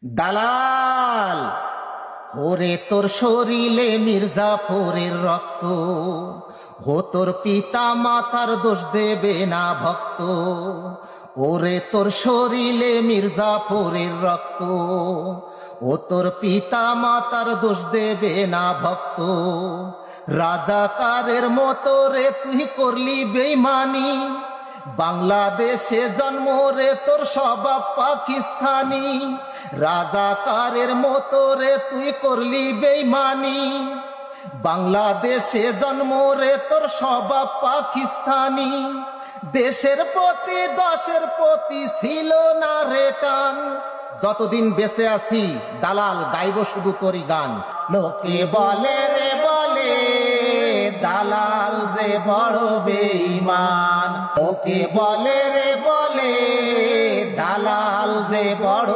দালাল ওরে তোর শরীরে মির্জাফরের রক্ত, ও তোর পিতা মাতার দোষ দেবে না ভক্ত। ওরে তোর শরীরে মির্জাফরের রক্ত, ও তোর পিতা মাতার দোষ দেবে না ভক্ত। রাজাকারের মতো রে তুই করলি বেঈমানি, বাংলাদেশে জন্ম রে তোর স্বভাব পাকিস্তানি। রাজাকারের মতো রে তুই করলি বেঈমানি, বাংলাদেশে জন্ম রে তোর স্বভাব পাকিস্তানি। দেশের প্রতি দশের প্রতি ছিল না রে টান, যতদিন বেঁচে আছি দালাল গাইব শুধু তোরই গান। লোকে বলে রে বলে দালাল যে বড় বেঈমান, ওকে বলে রে বলে দালাল যে বড়